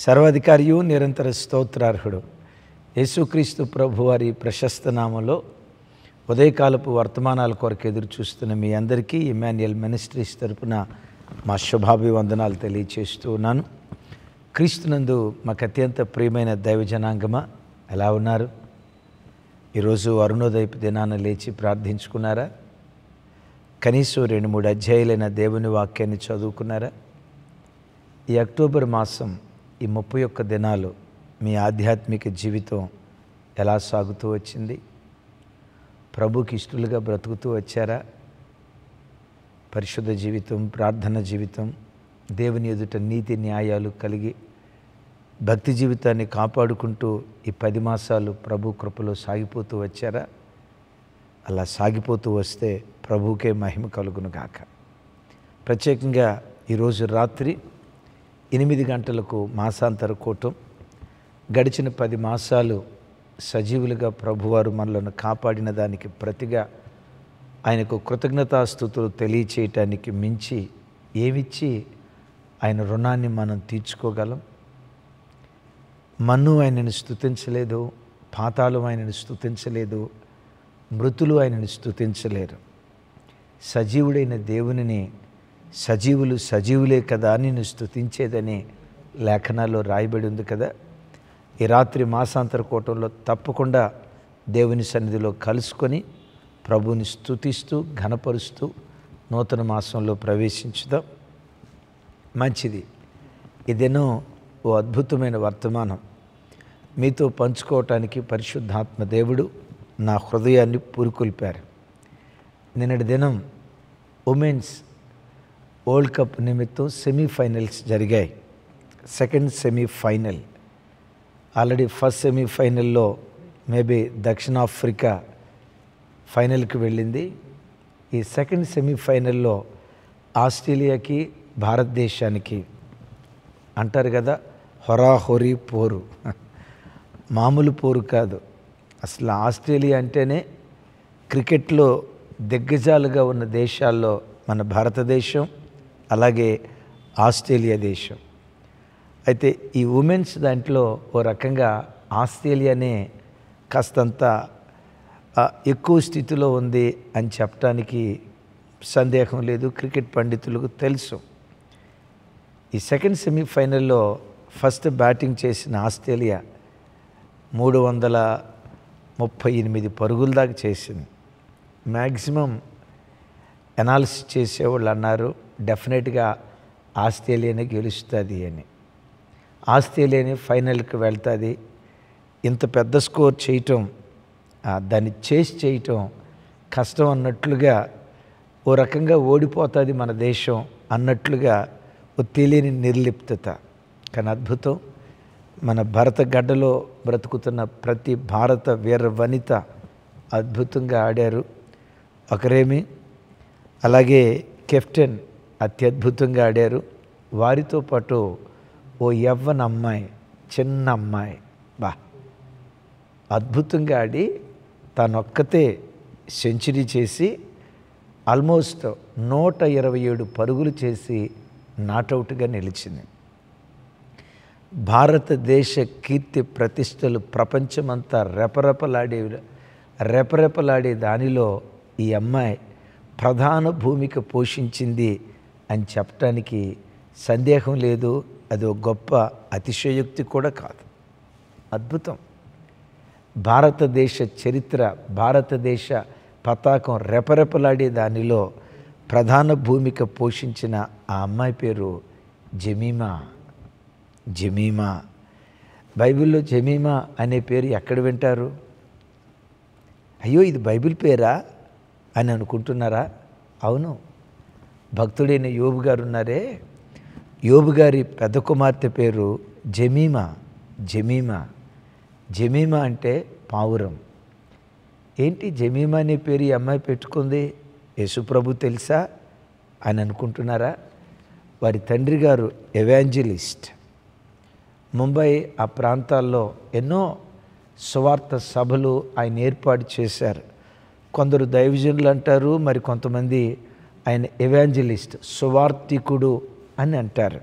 సర్వాధికారియు నిరంతర స్తోత్రార్హుడు యేసుక్రీస్తు ప్రభువారి ప్రశస్త నామంలో ఉదయకాలపు వర్తమానాల కొరకు ఎదురు చూస్తున్న మీ అందరికీ ఇమ్మాన్యుయల్ మినిస్ట్రీస్ తరపున మా శుభాభివందనాలు తెలియచేస్తూ ఉన్నాను. క్రీస్తునందు మాకు అత్యంత ప్రియమైన దైవజనాంగమా, ఎలా ఉన్నారు? ఈరోజు అరుణోదయపు దినాన లేచి ప్రార్థించుకున్నారా? కనీసం 2-3 అధ్యాయులైన దేవుని వాక్యాన్ని చదువుకున్నారా? ఈ అక్టోబర్ మాసం, ఈ 31 దినాలు మీ ఆధ్యాత్మిక జీవితం ఎలా సాగుతూ వచ్చింది? ప్రభుకి ఇష్టలుగా బ్రతుకుతూ వచ్చారా? పరిశుద్ధ జీవితం, ప్రార్థన జీవితం, దేవుని ఎదుట నీతి న్యాయాలు కలిగి భక్తి జీవితాన్ని కాపాడుకుంటూ ఈ 10 మాసాలు ప్రభు కృపలో సాగిపోతూ వచ్చారా? అలా సాగిపోతూ వస్తే ప్రభువుకే మహిమ కలుగును గాక. ప్రత్యేకంగా ఈరోజు రాత్రి 8 గంటలకు మాసాంతర కూటం. గడిచిన 10 మాసాలు సజీవులుగా ప్రభువారు మనలను కాపాడిన దానికి ప్రతిగా ఆయనకు కృతజ్ఞతాస్తుతులు తెలియచేయటానికి మించి ఏమిచ్చి ఆయన రుణాన్ని మనం తీర్చుకోగలం? మన్ను ఆయనను స్తుతించలేదు, పాతాళం ఆయనను స్తుతించలేదు, మృతులు ఆయనను స్తుతించలేరు. సజీవుడైన దేవునిని సజీవులు సజీవులే కదా నిన్ను స్తుతించేదని లేఖనాల్లో రాయబడి ఉంది కదా. ఈ రాత్రి మాసాంతర కూటంలో తప్పకుండా దేవుని సన్నిధిలో కలుసుకొని ప్రభువుని స్తుతిస్తూ ఘనపరుస్తూ నూతన మాసంలో ప్రవేశించుదాం. మంచిది. ఇదేనో ఓ అద్భుతమైన వర్తమానం మీతో పంచుకోవటానికి పరిశుద్ధాత్మ దేవుడు నా హృదయాన్ని పురుకొల్పారు. నిన్నటి దినం ఉమెన్స్ వరల్డ్ కప్ నిమిత్తం సెమీఫైనల్స్ జరిగాయి. సెకండ్ సెమీఫైనల్ ఆల్రెడీ ఫస్ట్ సెమీఫైనల్లో మేబీ దక్షిణాఫ్రికా ఫైనల్కి వెళ్ళింది. ఈ సెకండ్ సెమీఫైనల్లో ఆస్ట్రేలియాకి భారతదేశానికి అంటారు కదా, హొరాహొరీ పోరు. మామూలు పోరు కాదు. అసలు ఆస్ట్రేలియా అంటేనే క్రికెట్లో దిగ్గజాలుగా ఉన్న దేశాల్లో మన భారతదేశం, అలాగే ఆస్ట్రేలియా దేశం. అయితే ఈ ఉమెన్స్ దాంట్లో ఓ రకంగా ఆస్ట్రేలియానే కాస్తంత ఎక్కువ స్థితిలో ఉంది అని చెప్పడానికి సందేహం లేదు. క్రికెట్ పండితులకు తెలుసు. ఈ సెకండ్ సెమీఫైనల్లో ఫస్ట్ బ్యాటింగ్ చేసిన ఆస్ట్రేలియా 338 పరుగుల దాకా చేసింది. మ్యాక్సిమం అనాలిసిస్ చేసేవాళ్ళు అన్నారు డెఫినెట్గా ఆస్ట్రేలియానే గెలుస్తుంది అని. ఆస్ట్రేలియానే ఫైనల్కి వెళ్తుంది. ఇంత పెద్ద స్కోర్ చేయటం, దాన్ని చేయటం కష్టం అన్నట్లుగా, ఓ రకంగా ఓడిపోతుంది మన దేశం అన్నట్లుగా ఓ తెలియని నిర్లిప్తత. కానీ అద్భుతం, మన భరత గడ్డలో బ్రతుకుతున్న ప్రతి భారత వీర వనిత అద్భుతంగా ఆడారు. ఒకరేమి అలాగే కెప్టెన్ అత్యద్భుతంగా ఆడారు. వారితో పాటు ఓ యవ్వన అమ్మాయి, చిన్న అమ్మాయి అద్భుతంగా ఆడి తనొక్కతే సెంచరీ చేసి ఆల్మోస్ట్ 127 పరుగులు చేసి నాటౌట్గా నిలిచింది. భారతదేశ కీర్తి ప్రతిష్టలు ప్రపంచమంతా రెపరెపలాడే దానిలో ఈ అమ్మాయి ప్రధాన భూమిక పోషించింది అని చెప్పడానికి సందేహం లేదు. అది ఒక గొప్ప అతిశయోక్తి కూడా కాదు. అద్భుతం. భారతదేశ చరిత్ర, భారతదేశ పతాకం రెపరెపలాడే దానిలో ప్రధాన భూమిక పోషించిన ఆ అమ్మాయి పేరు జమీమా. జమీమా. బైబిల్లో జమీమా అనే పేరు ఎక్కడ వింటారు? అయ్యో, ఇది బైబిల్ పేరా అని అనుకుంటున్నారా? అవును. భక్తుడైన యోబు గారు ఉన్నారే, యోబు గారి పెద్ద కుమార్తె పేరు జమీమా. జమీమా. జమీమా అంటే పావురం. ఏంటి జమీమా అనే పేరు ఈ అమ్మాయి పెట్టుకుంది? యేసుప్రభు తెలుసా అని అనుకుంటున్నారా? వారి తండ్రి గారు ఎవాంజలిస్ట్. ముంబై ఆ ప్రాంతాల్లో ఎన్నో సువార్త సభలు ఆయన ఏర్పాటు చేశారు. కొందరు దైవజనులు అంటారు, మరి కొంతమంది ఆయన ఎవాంజలిస్ట్, సువార్తికుడు అని అంటారు.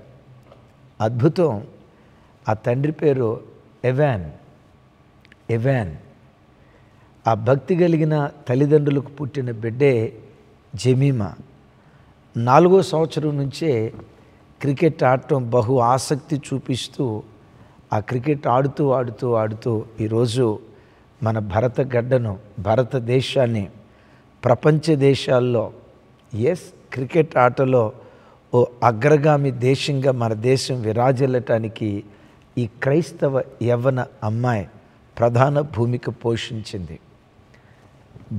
అద్భుతం. ఆ తండ్రి పేరు ఎవాన్. ఆ భక్తి కలిగిన తల్లిదండ్రులకు పుట్టిన బిడ్డే జెమీమా. 4వ సంవత్సరం నుంచే క్రికెట్ ఆడటం బహు ఆసక్తి చూపిస్తూ ఆ క్రికెట్ ఆడుతూ ఈరోజు మన భారతదేశాన్ని ప్రపంచ దేశాల్లో క్రికెట్ ఆటలో ఓ అగ్రగామి దేశంగా మన దేశం విరాజిల్లటానికి ఈ క్రైస్తవ యవ్వన అమ్మాయి ప్రధాన భూమిక పోషించింది.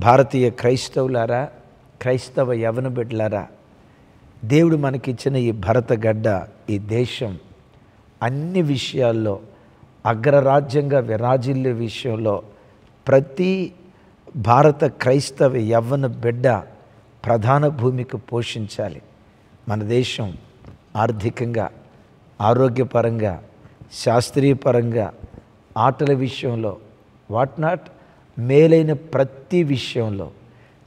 భారతీయ క్రైస్తవులారా, క్రైస్తవ యవ్వన బిడ్డలారా, దేవుడు మనకిచ్చిన ఈ భరతగడ్డ, ఈ దేశం అన్ని విషయాల్లో అగ్రరాజ్యంగా విరాజిల్లే విషయంలో ప్రతి భారత క్రైస్తవ యవ్వన బిడ్డ ప్రధాన భూమిక పోషించాలి. మన దేశం ఆర్థికంగా, ఆరోగ్యపరంగా, శాస్త్రీయపరంగా, ఆటల విషయంలో వాట్నాట్ మేలైన ప్రతి విషయంలో,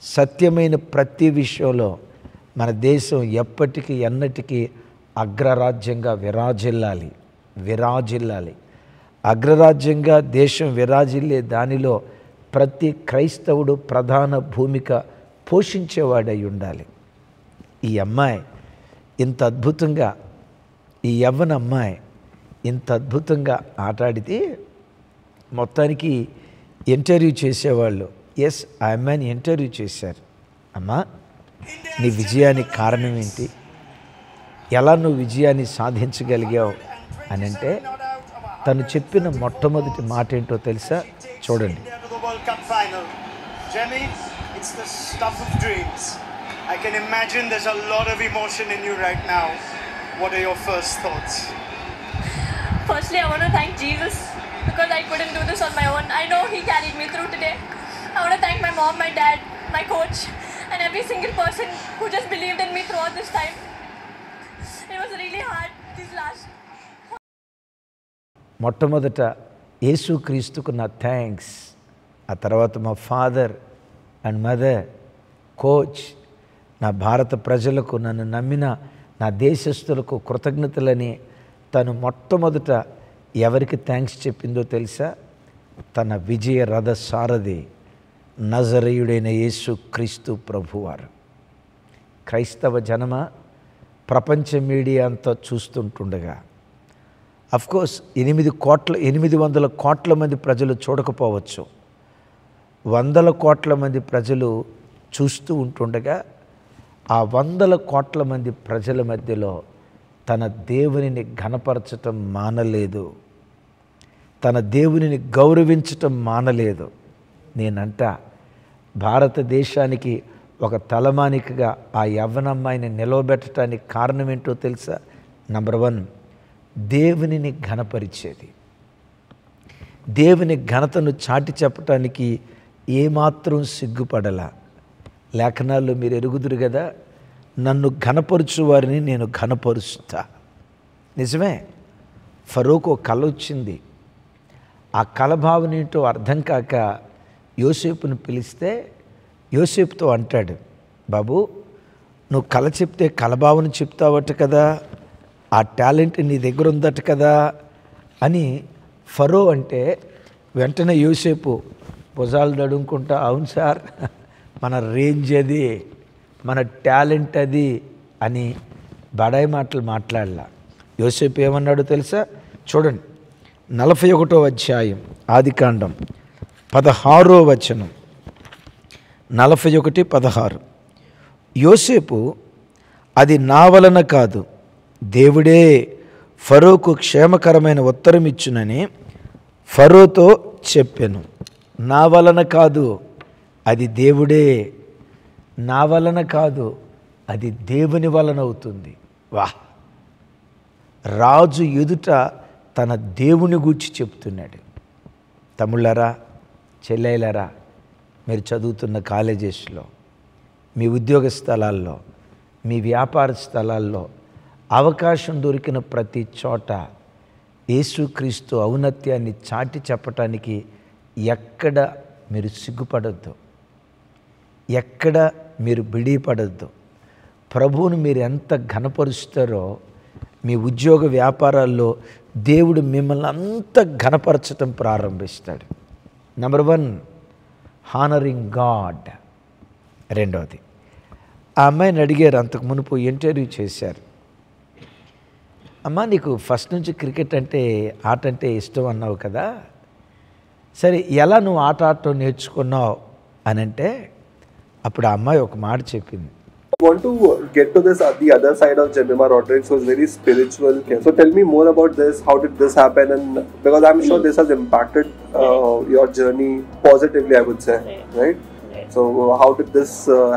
సత్యమైన ప్రతి విషయంలో మన దేశం ఎప్పటికీ ఎన్నటికీ అగ్రరాజ్యంగా విరాజిల్లాలి. అగ్రరాజ్యంగా దేశం విరాజిల్లే దానిలో ప్రతి క్రైస్తవుడు ప్రధాన భూమిక పోషించేవాడై ఉండాలి. ఈ అమ్మాయి ఇంత అద్భుతంగా, ఈ యవ్వన అమ్మాయి ఇంత అద్భుతంగా ఆటాడితే మొత్తానికి ఇంటర్వ్యూ చేసేవాళ్ళు ఆ అమ్మాయిని ఇంటర్వ్యూ చేశారు. అమ్మా, నీ విజయానికి కారణం ఏంటి? ఎలా నువ్వు విజయాన్ని సాధించగలిగావు అని అంటే తను చెప్పిన మొట్టమొదటి మాట ఏంటో తెలుసా? చూడండి. It's the stuff of dreams. I can imagine there's a lot of emotion in you right now. What are your first thoughts? Firstly, I want to thank Jesus because I couldn't do this on my own. I know He carried me through today. I want to thank my mom, my dad, my coach, and every single person who just believed in me throughout this time. It was really hard these last. మొట్టమొదట యేసుక్రీస్తుకు నా thanks, ఆ తర్వాత మా father and mother, coach, నా భారత ప్రజలకు, నన్ను నమ్మిన నా దేశస్తులకు కృతజ్ఞతలని తను మొట్టమొదట ఎవరికి థ్యాంక్స్ చెప్పిందో తెలుసా? తన విజయ రథ సారథి నజరేయుడైన యేసుక్రీస్తు ప్రభువారు. క్రైస్తవ జనమ, ప్రపంచ మీడియా అంతా చూస్తుంటుండగా అఫ్కోర్స్ 800 కోట్ల మంది ప్రజలు చూడకపోవచ్చు, 100 కోట్ల మంది ప్రజలు చూస్తూ ఉంటుండగా ఆ 100 కోట్ల మంది ప్రజల మధ్యలో తన దేవునిని ఘనపరచటం మానలేదు, తన దేవునిని గౌరవించటం మానలేదు. నేనంట భారతదేశానికి ఒక తలమానికగా ఆ యవ్వనమ్మాయిని నిలవబెట్టడానికి కారణం ఏంటో తెలుసా? నంబర్ 1, దేవునిని ఘనపరిచేది. దేవుని ఘనతను చాటి చెప్పటానికి ఏమాత్రం సిగ్గుపడలా. లేఖనాల్లో మీరు ఎరుగుదురు కదా, నన్ను ఘనపరుచు వారిని నేను ఘనపరుస్తా. నిజమే, ఫరోకు ఒక కల వచ్చింది. ఆ కల భావన ఏంటో అర్థం కాక యోసేపును పిలిస్తే యోసేపుతో అంటాడు, బాబు నువ్వు కల చెప్తే కలభావన చెప్తావట కదా, ఆ టాలెంట్ నీ దగ్గర ఉందట కదా అని ఫరో అంటే వెంటనే యోసేపు భుజాలు దడుముకుంటా, అవును సార్, మన రేంజ్ అది, మన టాలెంట్ అది అని బడాయి మాటలు మాట్లాడలా. యోసేపు ఏమన్నాడో తెలుసా? చూడండి, 41వ అధ్యాయం ఆదికాండం 16వ వచనం, 41:16. యోసేపు, అది నా వలన కాదు, దేవుడే ఫరోకు క్షేమకరమైన ఉత్తరం ఇచ్చునని ఫరోతో చెప్పాను. నా వలన కాదు, అది దేవుడే, నా వలన కాదు, అది దేవుని వలన అవుతుంది. వాహ్! రాజు ఎదుట తన దేవుని గూర్చి చెప్తున్నాడు. తమ్ముళ్ళారా, చెల్లెలారా, మీరు చదువుతున్న కాలేజెస్లో, మీ ఉద్యోగ స్థలాల్లో, మీ వ్యాపార స్థలాల్లో అవకాశం దొరికిన ప్రతి చోట యేసుక్రీస్తు ఔన్నత్యాన్ని చాటి చెప్పటానికి ఎక్కడ మీరు సిగ్గుపడద్దు, ఎక్కడ మీరు బిడిపడద్దు. ప్రభువును మీరు ఎంత ఘనపరుస్తారో మీ ఉద్యోగ వ్యాపారాల్లో దేవుడు మిమ్మల్ని అంత ఘనపరచటం ప్రారంభిస్తాడు. Number 1 honouring God. రెండవది, ఆ అమ్మాయిని అడిగారు, అంతకు మునుపు ఇంటర్వ్యూ చేశారు, అమ్మ నీకు ఫస్ట్ నుంచి క్రికెట్ అంటే ఆట అంటే ఇష్టం అన్నావు కదా, సరే ఎలా నువ్వు ఆట ఆడటం నేర్చుకున్నావు అని అంటే అప్పుడు ఆ అమ్మాయి ఒక మాట చెప్పింది. I want to get to this the other side of Jemimah Rodriguez, who is very spiritual. So tell me more about this. How did this happen? And because I'm sure this has impacted your journey positively, I would say, right? So how did this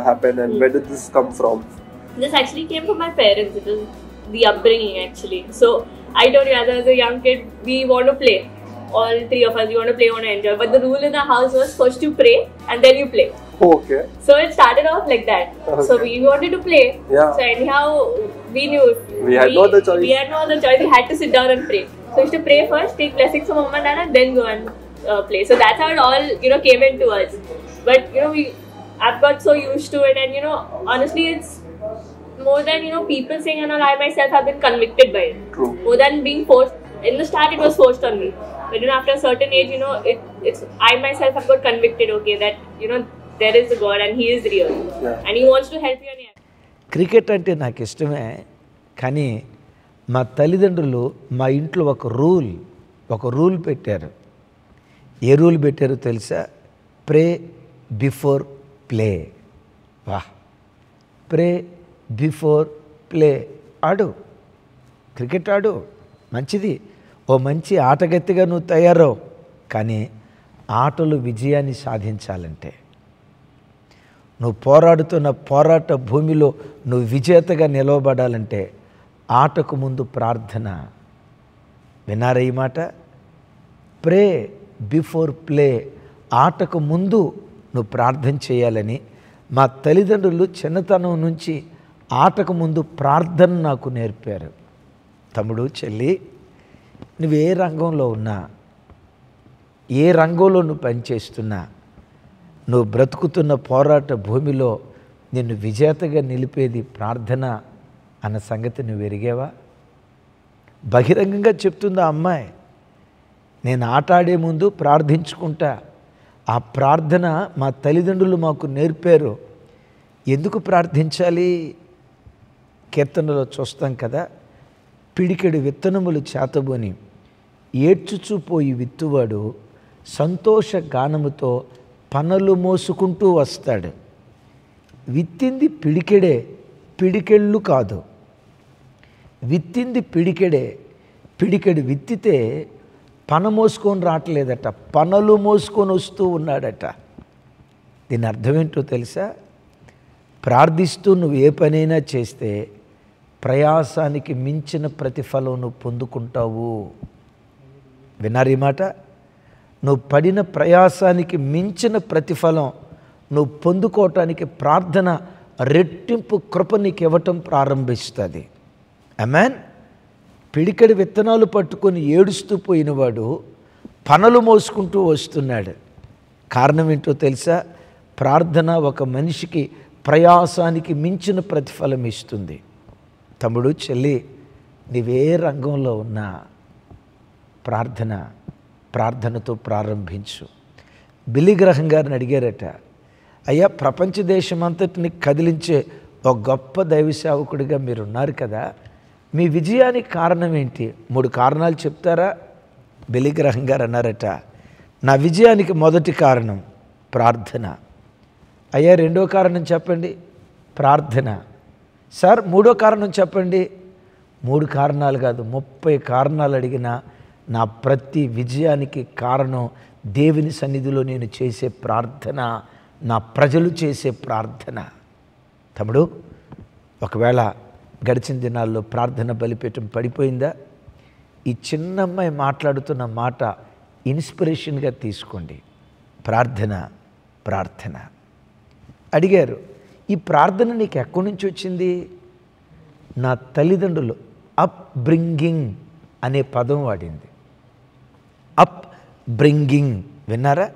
happen, and where did this come from? This actually came from my parents. It was the upbringing actually. So I told you, as a young kid, we want to play. All three of us, we want to play, want to enjoy. But the rule in the house was first you pray and then you play. Okay. So it started off like that. Okay. So we wanted to play. Yeah. So anyhow, we knew We had no other choice. We had no other choice. We had to sit down and pray. So we used to pray first, take blessings from mom and dad, and then go and play. So that's how it all came into us. But I've got so used to it, and honestly, it's more than people saying, and all. I myself have been convicted by it. True. More than being forced. In the start, it was forced on me. But after a certain age, it's I myself have got convicted. Okay, that there is a God and He is real, and He wants to help you. Cricket అంటే నాకు ఇష్టమే, కానీ మా తల్లిదండ్రులు మా ఇంట్లో ఒక rule పెట్టారు. ఏ రూల్ పెట్టారో తెలుసా? ప్రే బిఫోర్ ప్లే. వా, ప్రే బిఫోర్ ప్లే. ఆడు, క్రికెట్ ఆడు, మంచిది, ఓ మంచి ఆటగత్తిగా నువ్వు తయారవు. కానీ ఆటలు విజయాన్ని సాధించాలంటే, నువ్వు పోరాడుతున్న పోరాట భూమిలో నువ్వు విజేతగా నిలవబడాలంటే ఆటకు ముందు ప్రార్థన. విన్నారా ఈ మాట? ప్రే బిఫోర్ ప్లే. ఆటకు ముందు నువ్వు ప్రార్థన చేయాలని మా తల్లిదండ్రులు చిన్నతనం నుంచి ఆటకు ముందు ప్రార్థన నాకు నేర్పారు. తమ్ముడు, చెల్లి, నువ్వు ఏ రంగంలో ఉన్నా, ఏ రంగంలో నువ్వు పనిచేస్తున్నా, నువ్వు బ్రతుకుతున్న పోరాట భూమిలో నిన్ను విజేతగా నిలిపేది ప్రార్థన అన్న సంగతి నువ్వు ఎరిగేవా? బహిరంగంగా చెప్తుంది ఆ అమ్మాయి, నేను ఆట ఆడే ముందు ప్రార్థించుకుంటా. ఆ ప్రార్థన మా తల్లిదండ్రులు మాకు నేర్పారు. ఎందుకు ప్రార్థించాలి? కీర్తనలో చూస్తాం కదా, పిడికెడు విత్తనములు చేతబోని ఏడ్చుచూపోయి విత్తువాడు సంతోష గానముతో పనలు మోసుకుంటూ వస్తాడు. విత్తింది పిడికెడే, పిడికెళ్ళు కాదు. విత్తింది పిడికెడే, పిడికెడు విత్తితే పన మోసుకొని రావట్లేదట, పనలు మోసుకొని వస్తూ ఉన్నాడట. దీని అర్థం ఏంటో తెలుసా? ప్రార్థిస్తూ నువ్వు ఏ పనైనా చేస్తే ప్రయాసానికి మించిన ప్రతిఫలం నువ్వు పొందుకుంటావు. విన్నారు ఈ మాట? నువ్వు పడిన ప్రయాసానికి మించిన ప్రతిఫలం నువ్వు పొందుకోవటానికి ప్రార్థన రెట్టింపు కృప నీకు ఇవ్వటం ప్రారంభిస్తుంది. ఆమేన్. పిడికెడు విత్తనాలు పట్టుకొని ఏడుస్తూ పోయినవాడు పనలు మోసుకుంటూ వస్తున్నాడు. కారణం ఏంటో తెలుసా? ప్రార్థన ఒక మనిషికి ప్రయాసానికి మించిన ప్రతిఫలం ఇస్తుంది. తమ్ముడు, చెల్లి, నీవే రంగంలో ఉన్నా ప్రార్థనతో ప్రారంభించు. బిల్లీ గ్రహం గారిని అడిగారట, అయ్యా, ప్రపంచ దేశమంతటిని కదిలించే ఒక గొప్ప దైవ సేవకుడిగా మీరున్నారు కదా, మీ విజయానికి కారణం ఏంటి? 3 కారణాలు చెప్తారా? బిల్లీ గ్రహం గారు అన్నారట, నా విజయానికి మొదటి కారణం ప్రార్థన. అయ్యా, 2వ కారణం చెప్పండి. ప్రార్థన. సార్, 3వ కారణం చెప్పండి. 3 కారణాలు కాదు, 30 కారణాలు అడిగినా నా ప్రతి విజయానికి కారణం దేవుని సన్నిధిలో నేను చేసే ప్రార్థన, నా ప్రజలు చేసే ప్రార్థన. తమ్ముడు, ఒకవేళ గడిచిన దినాల్లో ప్రార్థన బలిపీఠం పడిపోయిందా? ఈ చిన్న అమ్మాయి మాట్లాడుతున్న మాట ఇన్స్పిరేషన్గా తీసుకోండి. ప్రార్థన. అడిగారు, ఈ ప్రార్థన నీకు ఎక్కడి నుంచి వచ్చింది? నా తల్లిదండ్రులు అప్ బ్రింగింగ్ అనే పదం వాడింది. Up bringing. విన్నారా?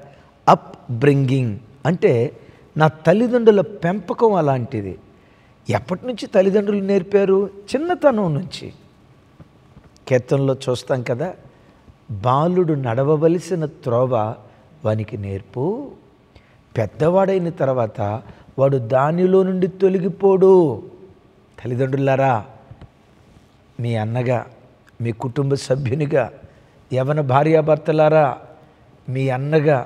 అప్ బ్రింగింగ్ అంటే నా తల్లిదండ్రుల పెంపకం అలాంటిది. ఎప్పటి నుంచి తల్లిదండ్రులు నేర్పారు? చిన్నతనం నుంచి. కీర్తనలో చూస్తాం కదా, బాలుడు నడవవలసిన త్రోవ వానికి నేర్పు, పెద్దవాడైన తర్వాత వాడు దానిలో నుండి తొలగిపోడు. తల్లిదండ్రులారా, మీ అన్నగా, మీ కుటుంబ సభ్యునిగా, యవన భార్యాభర్తలారా, మీ అన్నగా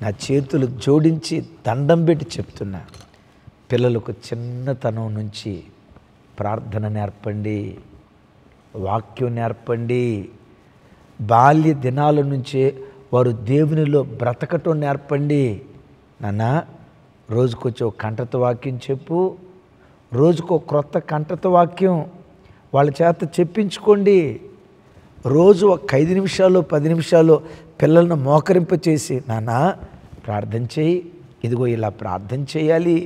నా చేతులు జోడించి దండం పెట్టి చెప్తున్నా, పిల్లలకు చిన్నతనం నుంచి ప్రార్థన నేర్పండి, వాక్యం నేర్పండి. బాల్య దినాల నుంచే వారు దేవునిలో బ్రతకటం నేర్పండి. నాన్న, రోజుకొచ్చే ఒక కంఠత వాక్యం చెప్పు, రోజుకో క్రొత్త కంఠత వాక్యం వాళ్ళ చేత చెప్పించుకోండి. రోజు ఒక 5 నిమిషాలు 10 నిమిషాలు పిల్లలను మోకరింపచేసి, నాన్న ప్రార్థన చేయి, ఇదిగో ఇలా ప్రార్థన చేయాలి,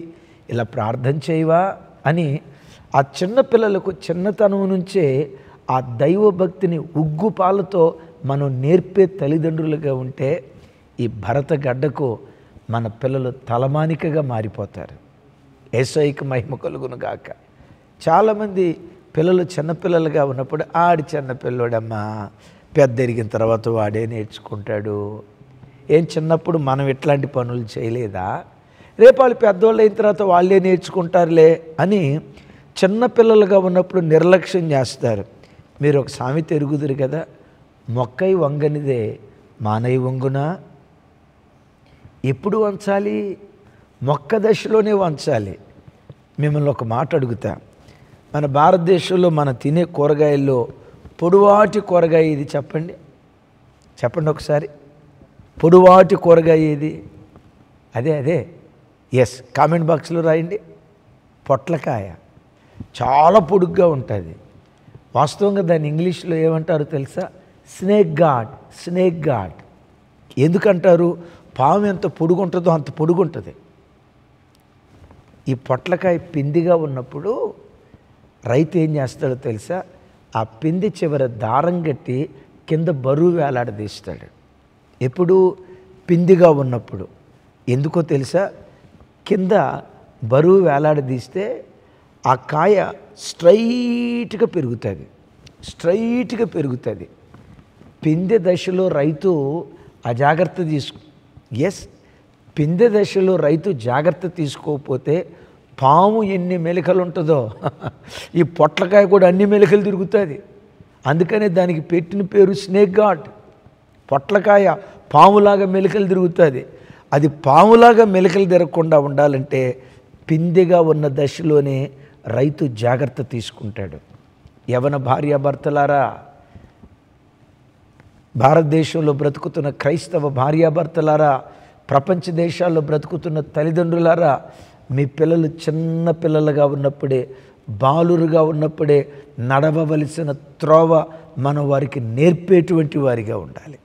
ఇలా ప్రార్థన చేయవా అని ఆ చిన్న పిల్లలకు చిన్నతనం నుంచే ఆ దైవభక్తిని ఉగ్గుపాలతో మనం నేర్పే తల్లిదండ్రులుగా ఉంటే ఈ భరత గడ్డకు మన పిల్లలు తలమానికగా మారిపోతారు. యేసయ్యకి మహిమ కలుగును గాక. చాలామంది పిల్లలు చిన్నపిల్లలుగా ఉన్నప్పుడు ఆడి చిన్నపిల్లోడమ్మా, పెద్ద ఎరిగిన తర్వాత వాడే నేర్చుకుంటాడు. ఏం చిన్నప్పుడు మనం ఇట్లాంటి పనులు చేయలేదా, రేపు వాళ్ళు పెద్దవాళ్ళు అయిన తర్వాత వాళ్ళే నేర్చుకుంటారులే అని చిన్నపిల్లలుగా ఉన్నప్పుడు నిర్లక్ష్యం చేస్తారు. మీరు ఒక సామెత ఎరుగుదురు కదా, మొక్కై వంగనిదే మానై వంగునా. ఎప్పుడు వంచాలి? మొక్క దశలోనే వంచాలి. మిమ్మల్ని ఒక మాట అడుగుతా, మన భారతదేశంలో మనం తినే కూరగాయల్లో పొడువాటి కూరగాయ ఇది చెప్పండి, చెప్పండి ఒకసారి. పొడువాటి కూరగాయ ఇది? అదే ఎస్, కామెంట్ బాక్స్లో రాయండి. పొట్లకాయ. చాలా పొడుగ్గా ఉంటుంది. వాస్తవంగా దాన్ని ఇంగ్లీష్లో ఏమంటారు తెలుసా? Snake God. స్నేక్ గాడ్ ఎందుకంటారు? పాము ఎంత పొడుగుంటుందో అంత పొడుగుంటుంది. ఈ పొట్లకాయ పిందిగా ఉన్నప్పుడు రైతు ఏం చేస్తాడో తెలుసా? ఆ పిండి చివర దారం కట్టి కింద బరువు వేలాడదీస్తాడు. ఎప్పుడు? పిందిగా ఉన్నప్పుడు. ఎందుకో తెలుసా? కింద బరువు వేలాడదీస్తే ఆ కాయ స్ట్రైట్గా పెరుగుతుంది, స్ట్రైట్గా పెరుగుతుంది. పిందె దశలో రైతు అజాగ్రత్త పిందె దశలో రైతు జాగ్రత్త తీసుకోకపోతే పాము ఎన్ని మెలికలు ఉంటుందో ఈ పొట్లకాయ కూడా అన్ని మెలికలు తిరుగుతుంది. అందుకనే దానికి పెట్టిన పేరు స్నేక్ గాడ్. పొట్లకాయ పాములాగా మెలికలు తిరుగుతుంది. అది పాములాగా మెలికలు తిరగకుండా ఉండాలంటే పిందెగా ఉన్న దశలోనే రైతు జాగ్రత్త తీసుకుంటాడు. యవన భార్యాభర్తలారా, భారతదేశంలో బ్రతుకుతున్న క్రైస్తవ భార్యాభర్తలారా, ప్రపంచ దేశాల్లో బ్రతుకుతున్న తల్లిదండ్రులారా, మీ పిల్లలు చిన్న పిల్లలుగా ఉన్నప్పుడే, బాలురుగా ఉన్నప్పుడే నడవవలసిన త్రోవ మనం వారికి నేర్పేటువంటి వారిగా ఉండాలి.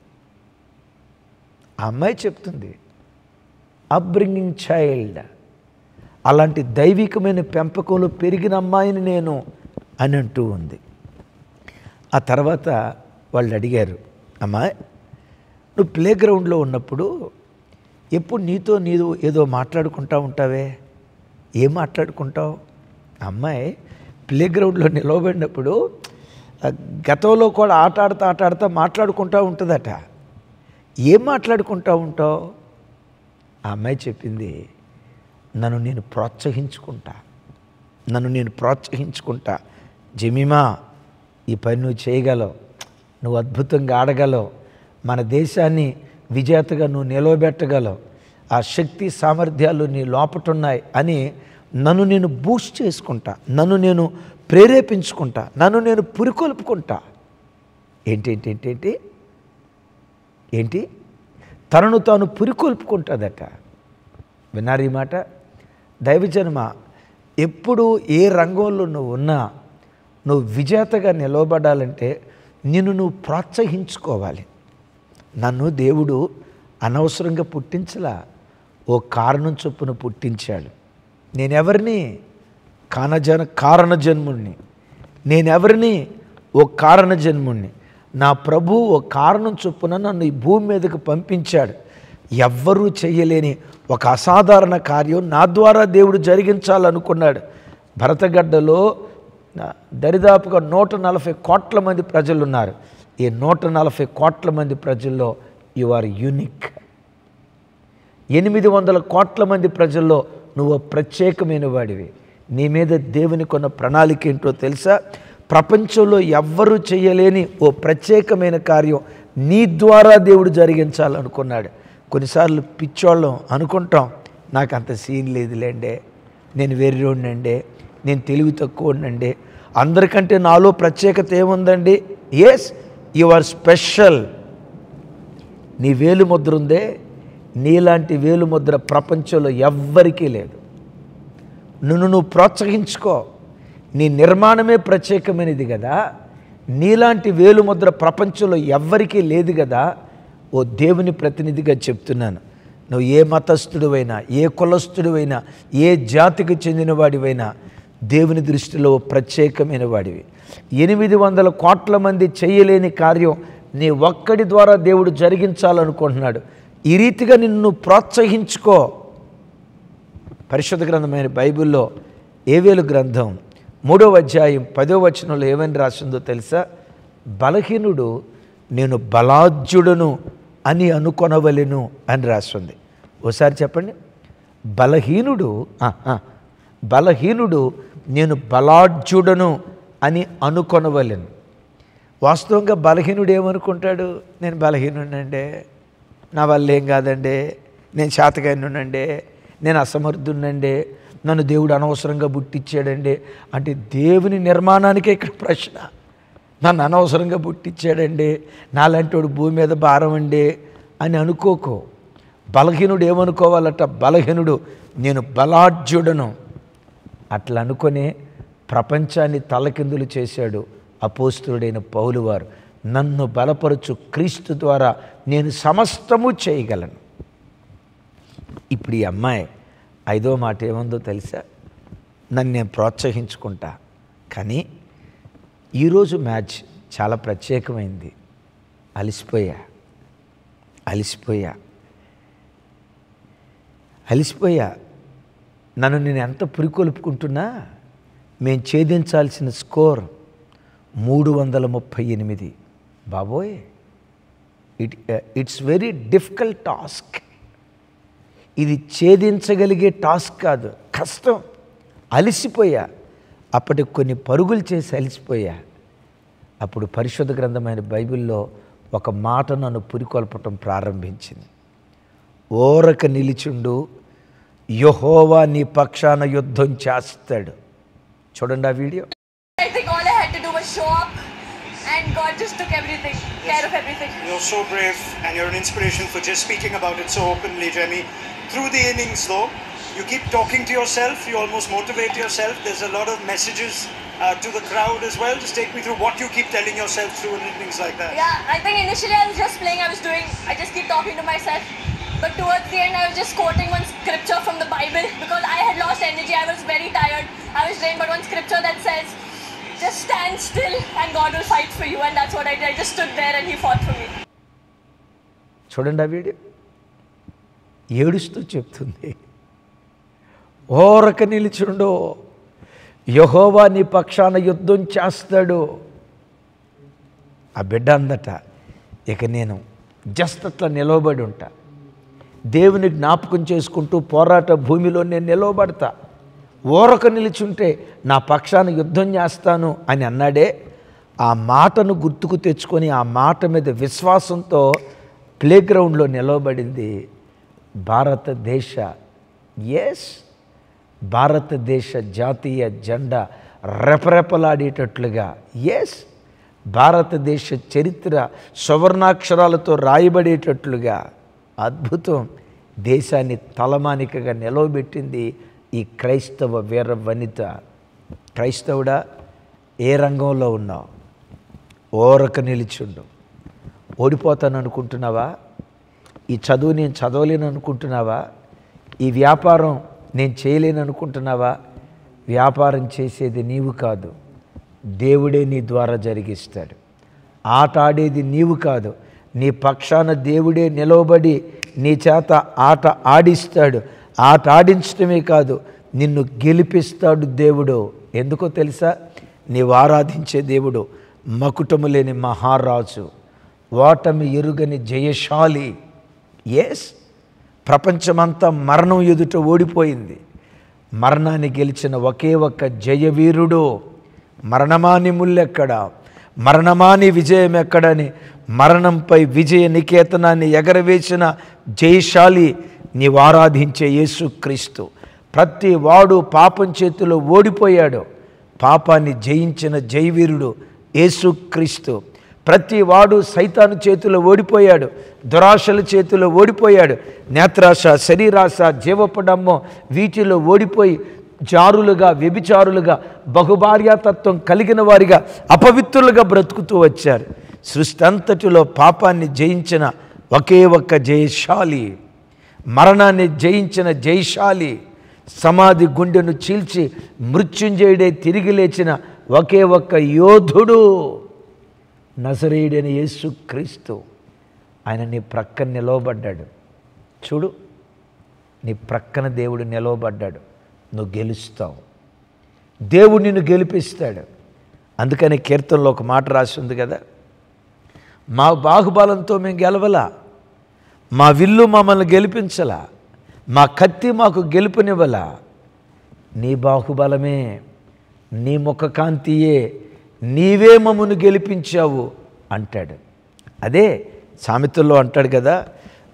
ఆ అమ్మాయి చెప్తుంది, అప్బ్రింగింగ్ చైల్డ్, అలాంటి దైవికమైన పెంపకంలో పెరిగిన అమ్మాయిని నేను అని అంటూ ఉంది. ఆ తర్వాత వాళ్ళు అడిగారు, అమ్మాయి నువ్వు ప్లే గ్రౌండ్లో ఉన్నప్పుడు ఎప్పుడు నీతో ఏదో మాట్లాడుకుంటూ ఉంటావే, ఏం మాట్లాడుకుంటావు? అమ్మాయి ప్లే గ్రౌండ్లో నిలవబడినప్పుడు గతంలో కూడా ఆటాడుతూ మాట్లాడుకుంటూ ఉంటుందట. ఏం మాట్లాడుకుంటూ ఉంటావు? ఆ అమ్మాయి చెప్పింది, నన్ను నేను ప్రోత్సహించుకుంటా. జమీమా, ఈ పని నువ్వు చేయగలవు, నువ్వు అద్భుతంగా ఆడగలవు, మన దేశాన్ని విజేతగా నువ్వు నిలవబెట్టగలవు, ఆ శక్తి సామర్థ్యాలు నీ లోపటున్నాయి అని నన్ను నేను బూస్ట్ చేసుకుంటా, నన్ను నేను ప్రేరేపించుకుంటా, నన్ను నేను పురికొల్పుకుంటా. ఏంటి తనను తాను పురికొల్పుకుంటుందట. విన్నారు ఈ మాట? దైవజన్మ, ఎప్పుడు ఏ రంగంలో నువ్వు ఉన్నా నువ్వు విజేతగా నిలవబడాలంటే నిన్ను నువ్వు ప్రోత్సహించుకోవాలి. నన్ను దేవుడు అనవసరంగా పుట్టించలా, ఓ కారణం చొప్పున పుట్టించాడు. నేనెవరిని? కారణ జన్ముణ్ణి. నేనెవరిని? ఓ కారణ జన్ముణ్ణి. నా ప్రభు ఓ కారణం చొప్పున నన్ను ఈ భూమి మీదకు పంపించాడు. ఎవ్వరూ చేయలేని ఒక అసాధారణ కార్యం నా ద్వారా దేవుడు జరిగించాలనుకున్నాడు. భరతగడ్డలో దరిదాపుగా 140 కోట్ల మంది ప్రజలు ఉన్నారు. ఈ 140 కోట్ల మంది ప్రజల్లో యు ఆర్ యూనిక్. 800 కోట్ల మంది ప్రజల్లో నువ్వు ప్రత్యేకమైన వాడివి. నీ మీద దేవుని కొన్న ప్రణాళిక ఏంటో తెలుసా? ప్రపంచంలో ఎవ్వరూ చేయలేని ఓ ప్రత్యేకమైన కార్యం నీ ద్వారా దేవుడు జరిగించాలనుకున్నాడు. కొన్నిసార్లు పిచ్చోళ్ళం అనుకుంటాం, నాకు అంత సీన్ లేదులేండి, నేను వెర్రోడినండి, నేను తెలివి తక్కువనండి, అందరికంటే నాలో ప్రత్యేకత ఏముందండి? Yes, you are special. నీ వేలుముద్ర ఉందే, నీలాంటి వేలుముద్ర ప్రపంచంలో ఎవ్వరికీ లేదు. నువ్వు ప్రోత్సహించుకో. నీ నిర్మాణమే ప్రత్యేకమైనది కదా. నీలాంటి వేలుముద్ర ప్రపంచంలో ఎవ్వరికీ లేదు కదా. ఓ దేవుని ప్రతినిధిగా చెప్తున్నాను, నువ్వు ఏ మతస్థుడివైనా, ఏ కులస్థుడివైనా, ఏ జాతికి చెందినవాడివైనా దేవుని దృష్టిలో ప్రత్యేకమైన వాడివి. 800 కోట్ల మంది చేయలేని కార్యం నీ ఒక్కడి ద్వారా దేవుడు జరిగించాలనుకుంటున్నాడు. ఈ రీతిగా నిన్ను ప్రోత్సహించుకో. పరిశుద్ధ గ్రంథమైన బైబిల్లో ఏవేలు గ్రంథం 3వ అధ్యాయం 10వ వచనంలో ఏమని రాసిందో తెలుసా? బలహీనుడు నేను బలాఢ్యుడను అని అనుకొనవలెను అని రాస్తుంది. ఓసారి చెప్పండి. బలహీనుడు నేను బలాఢ్యుడను అని అనుకొనవలెను. వాస్తవంగా బలహీనుడు ఏమనుకుంటాడు? నేను బలహీనుడండి, నా వల్ల ఏం కాదండి, నేను శాతకాయనుండండి, నేను అసమర్థునండి, నన్ను దేవుడు అనవసరంగా పుట్టించాడండి. అంటే దేవుని నిర్మాణానికే ఇక్కడ ప్రశ్న. నన్ను అనవసరంగా పుట్టించాడండి, నాలాంటి వాడు భూమి మీద భారం అండి అని అనుకోకో. బలహీనుడు ఏమనుకోవాలట? బలహీనుడు నేను బలాఢ్యుడను. అట్లా అనుకునే ప్రపంచాన్ని తలకిందులు చేశాడు అపోస్తలుడైన పౌలు వారు. నన్ను బలపరచు క్రీస్తు ద్వారా నేను సమస్తము చేయగలను. ఇప్పుడు ఈ అమ్మాయి 5వ మాట ఏముందో తెలుసా? నన్ను నేను ప్రోత్సహించుకుంటా. కానీ ఈరోజు మ్యాచ్ చాలా ప్రత్యేకమైంది. అలిసిపోయా. నన్ను నేను ఎంత పురికొల్పుకుంటున్నా, మేము ఛేదించాల్సిన స్కోర్ 338. బాబోయ్, ఇట్స్ వెరీ డిఫికల్ట్ టాస్క్. ఇది ఛేదించగలిగే టాస్క్ కాదు, కష్టం. అలిసిపోయా. అప్పటికి కొన్ని పరుగులు చేసి అలిసిపోయా. అప్పుడు పరిశుద్ధ గ్రంథమైన బైబిల్లో ఒక మాట నన్ను పురికొల్పటం ప్రారంభించింది. ఓరక నిలిచుండు, యెహోవా నీ పక్షాన యుద్ధం చేస్తాడు. చూడండి ఆ video. I think all I had to do was show up and God just took everything, care of everything. You're so brave and you're an inspiration for just speaking about it so openly, Jemmy. Through the innings though, you keep talking to yourself, you almost motivate yourself. There's a lot of messages to the crowd as well. Just take me through what you keep telling yourself through innings like that. Yeah, I think initially I was just playing, I just keep talking to myself. But towards the end I was just quoting one scripture from the Bible because I had lost energy, I was very tired, I was drained. But one scripture that says, just stand still and God will fight for you. And that's what I did. I just stood there and He fought for me. చూడండి ఆ video. ఏడుస్తూ చెప్తుంది, ఓరక నిలిచుండు, యెహోవా నీ పక్షాన యుద్ధం చేస్తాడు. ఆ బిడ్డ అందట, ఇక నేను జస్ట్ అట్లా నిలవబడి ఉంటా, దేవుని జ్ఞాపకం చేసుకుంటూ పోరాట భూమిలో నేను నిలవబడతా. ఓరక నిలిచుంటే నా పక్షాన యుద్ధం చేస్తాను అని అన్నాడే. ఆ మాటను గుర్తుకు తెచ్చుకొని ఆ మాట మీద విశ్వాసంతో ప్లేగ్రౌండ్లో నిలవబడింది భారతదేశ జాతీయ జెండా రెపరెపలాడేటట్లుగా, భారతదేశ చరిత్ర సువర్ణాక్షరాలతో రాయబడేటట్లుగా అద్భుతం. దేశాన్ని తలమానికగా నిలవబెట్టింది ఈ క్రైస్తవ వీర వనిత. క్రైస్తవుడా, ఏ రంగంలో ఉన్నావు? ఓరక నిలిచుండు. ఓడిపోతాను అనుకుంటున్నావా? ఈ చదువు నేను చదవలేను అనుకుంటున్నావా? ఈ వ్యాపారం నేను చేయలేను అనుకుంటున్నావా? వ్యాపారం చేసేది నీవు కాదు, దేవుడే నీ ద్వారా జరిగిస్తాడు. ఆట ఆడేది నీవు కాదు, నీ పక్షాన దేవుడే నిలవబడి నీ చేత ఆట ఆడిస్తాడు. ఆట ఆడించడమే కాదు, నిన్ను గెలిపిస్తాడు దేవుడు. ఎందుకో తెలుసా? నీవు ఆరాధించే దేవుడు మకుటము లేని మహారాజు, ఓటమి ఎరుగని జయశాలి. ఎస్, ప్రపంచమంతా మరణం ఎదుట ఓడిపోయింది. మరణాన్ని గెలిచిన ఒకే ఒక్క జయవీరుడు. మరణమాని ముల్లెక్కడ, మరణమాని విజయం ఎక్కడని మరణంపై విజయ నికేతనాన్ని ఎగరవేసిన జయశాలి నీవు ఆరాధించే యేసుక్రీస్తు. ప్రతి వాడు పాపం చేతిలో ఓడిపోయాడు, పాపాన్ని జయించిన జయవీరుడు యేసుక్రీస్తు. ప్రతి వాడు సైతాను చేతిలో ఓడిపోయాడు, దురాశల చేతిలో ఓడిపోయాడు, నేత్రాశ, శరీరాశ, జీవపడమ్మో వీటిలో ఓడిపోయి జారులుగా, వ్యభిచారులుగా, బహుభార్యాతత్వం కలిగిన వారిగా, అపవిత్రులుగా బ్రతుకుతూ వచ్చారు. సృష్టి అంతటిలో పాపాన్ని జయించిన ఒకే ఒక్క జయశాలి, మరణాన్ని జయించిన జయశాలి, సమాధి గుండెను చీల్చి మృత్యుంజయుడే తిరిగి లేచిన ఒకే ఒక్క యోధుడు నజరేయుడైన యేసుక్రీస్తు. ఆయన నీ ప్రక్కన నిలవబడ్డాడు. చూడు, నీ ప్రక్కన దేవుడు నిలవబడ్డాడు. నువ్వు గెలుస్తావు, దేవుడు నిన్ను గెలిపిస్తాడు. అందుకని కీర్తనలో ఒక మాట రాసి ఉంది కదా, మా బాహుబలంతో మేము గెలవలా, మా విల్లు మమ్మల్ని గెలిపించలా, మా కత్తి మాకు గెలుపునివ్వలా, నీ బాహుబలమే, నీ ముఖకాంతియే, నీవే మమ్మను గెలిపించావు అంటాడు. అదే సామెతల్లో అంటాడు కదా,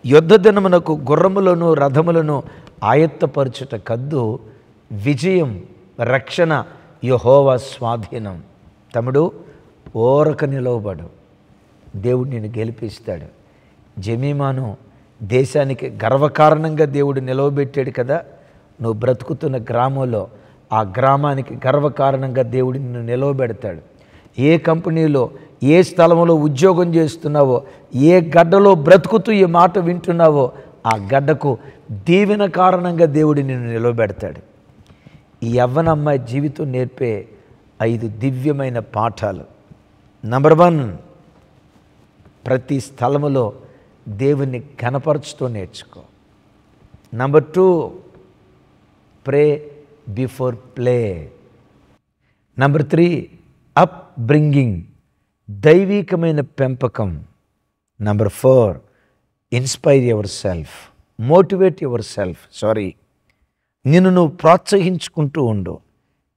యుద్ధ దినమునకు గుర్రములను రథములను ఆయత్తపరచుట కద్దు, విజయం రక్షణ యెహోవా స్వాధీనం. తమ్ముడు, ఓరక నిలవబడు, దేవుడు నిన్ను గెలిపిస్తాడు. జమీమాను దేశానికి గర్వకారణంగా దేవుడు నిలవబెట్టాడు కదా. నువ్వు బ్రతుకుతున్న గ్రామంలో ఆ గ్రామానికి గర్వకారణంగా దేవుడు నిన్ను నిలవబెడతాడు. ఏ కంపెనీలో, ఏ స్థలంలో ఉద్యోగం చేస్తున్నావో, ఏ గడ్డలో బ్రతుకుతూ ఈ మాట వింటున్నావో ఆ గడ్డకు దీవెన కారణంగా దేవుడు నిన్ను నిలవబెడతాడు. ఈ యవ్వన అమ్మాయి జీవితం నేర్పే 5 దివ్యమైన పాఠాలు. నంబర్ 1, ప్రతి స్థలములో దేవుణ్ణి ఘనపరచుతూ నేర్చుకో. నంబర్ 2, ప్రే before play. Number 3, up bringing, దైవికమైన పెంపకం. Number 4, inspire your self, motivate your self. నిన్ను నువ్వు ప్రోత్సహించుకుంటూ ఉండు.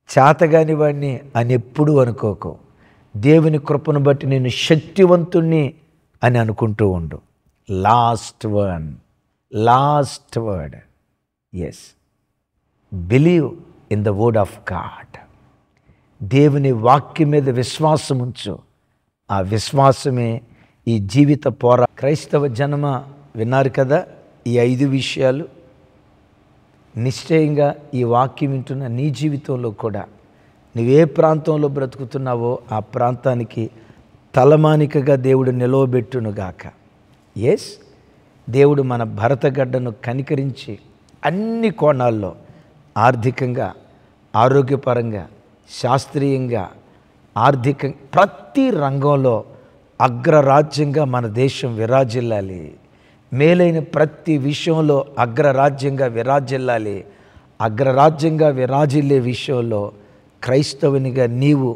చేతగాని వాడిని అని ఎప్పుడూ అనుకోకు. దేవుని కృపను బట్టి నేను శక్తివంతుణ్ణి అని అనుకుంటూ ఉండు. Last word, yes, believe in the word of God. దేవుని వాక్యం మీద విశ్వాసం ఉంచు. ఆ విశ్వాసమే ఈ జీవిత క్రైస్తవ జనమ విన్నారు కదా ఈ 5 విషయాలు. నిశ్చయంగా ఈ వాక్యం వింటున్న నీ జీవితంలో కూడా నువ్వే ప్రాంతంలో బ్రతుకుతున్నావో ఆ ప్రాంతానికి తలమానికగా దేవుడు నిలవబెట్టునుగాక. ఎస్, దేవుడు మన భరతగడ్డను కనికరించి అన్ని కోణాల్లో, ఆర్థికంగా, ఆరోగ్యపరంగా, శాస్త్రీయంగా, ఆర్థికంగా, ప్రతి రంగంలో అగ్రరాజ్యంగా మన దేశం విరాజిల్లాలి. మేలైన ప్రతి విషయంలో అగ్రరాజ్యంగా విరాజిల్లాలి. అగ్రరాజ్యంగా విరాజిల్లే విషయంలో క్రైస్తవునిగా నీవు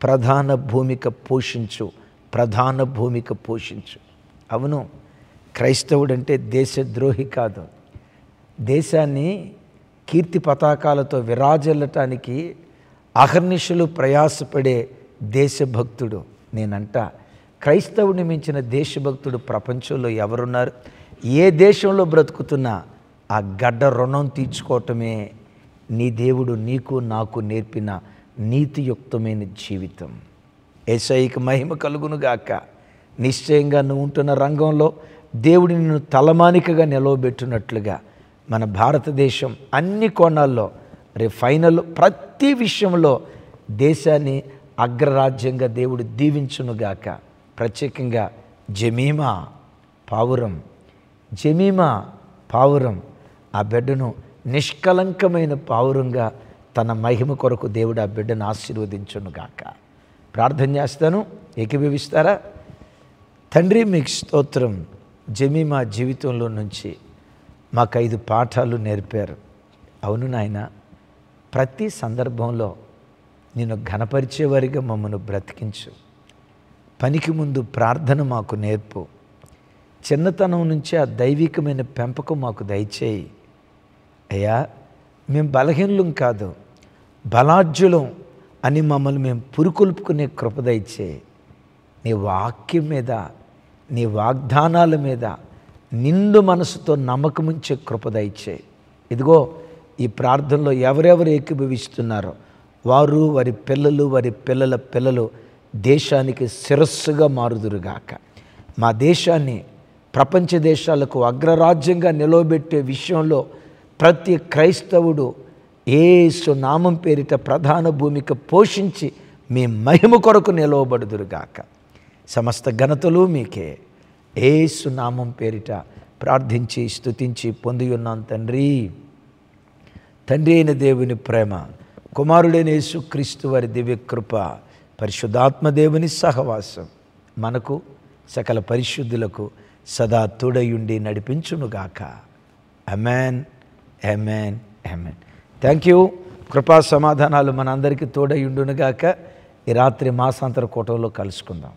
ప్రధాన భూమిక పోషించు. అవును, క్రైస్తవుడంటే దేశద్రోహి కాదు. దేశాన్ని కీర్తి పతాకాలతో విరాజిల్లటానికి అహర్నిశలు ప్రయాసపడే దేశభక్తుడు. నేనంట క్రైస్తవుని మించిన దేశభక్తుడు ప్రపంచంలో ఎవరున్నారు? ఏ దేశంలో బ్రతుకుతున్నా ఆ గడ్డ రుణం తీర్చుకోవటమే నీ దేవుడు నీకు నాకు నేర్పిన నీతియుక్తమైన జీవితం. యేసయ్యకి మహిమ కలుగునుగాక. నిశ్చయంగా నువ్వు ఉంటున్న రంగంలో దేవుడు నిన్ను తలమానికగా నిలవబెట్టినట్లుగా మన భారతదేశం అన్ని కోణాల్లో ఫైనల్ ప్రతి విషయంలో దేశాన్ని అగ్రరాజ్యంగా దేవుడు దీవించునుగాక. ప్రత్యేకంగా జమీమా పావురం ఆ బిడ్డను నిష్కలంకమైన పావురంగా తన మహిమ కొరకు దేవుడు ఆ బిడ్డను ఆశీర్వదించునుగాక. ప్రార్థన చేస్తాను, ఏకీభవిస్తారా? తండ్రి, మీకు స్తోత్రం. జమీమా జీవితంలో నుంచి మాకు 5 పాఠాలు నేర్పారు. అవును నాయన, ప్రతి సందర్భంలో నిన్ను ఘనపరిచేవారిగా మమ్మను బ్రతికించు. పనికి ముందు ప్రార్థన మాకు నేర్పు. చిన్నతనం నుంచి ఆ దైవికమైన పెంపకం మాకు దయచేయి. అయ్యా, మేము బలహీనులం కాదు, బలాఢ్యులం అని మమ్మల్ని మేము పురుకొల్పుకునే కృప దయచేయి. నీ వాక్యం మీద, నీ వాగ్దానాల మీద నిండు మనసుతో నమ్మకముంచే కృప దయచేయి. ఇదిగో ఈ ప్రార్థనలో ఎవరెవరు ఏకీభవిస్తున్నారో వారు, వారి పిల్లలు, వారి పిల్లల పిల్లలు దేశానికి శిరస్సుగా మారుదురుగాక. మా దేశాన్ని ప్రపంచ దేశాలకు అగ్రరాజ్యంగా నిలవబెట్టే విషయంలో ప్రతి క్రైస్తవుడు యేసు నామం పేరిట ప్రధాన భూమిక పోషించి మీ మహిమ కొరకు నిలవబడుదురుగాక. సమస్త ఘనతలు మీకే. యేసు నామం పేరిట ప్రార్థించి స్తుతించి పొంది ఉన్నాం తండ్రి. తండ్రి అయిన దేవుని ప్రేమ, కుమారుడైన యేసుక్రీస్తు వారి దివ్యకృప, పరిశుద్ధాత్మ దేవుని సహవాసం మనకు సకల పరిశుద్ధులకు సదా తోడయుండి నడిపించునుగాక. ఆమేన్, ఆమేన్, ఆమేన్. Thank you. కృపా సమాధానాలు మనందరికీ తోడయుండునుగాక. ఈ రాత్రి మాసాంతర కూటంలో కలుసుకుందాం.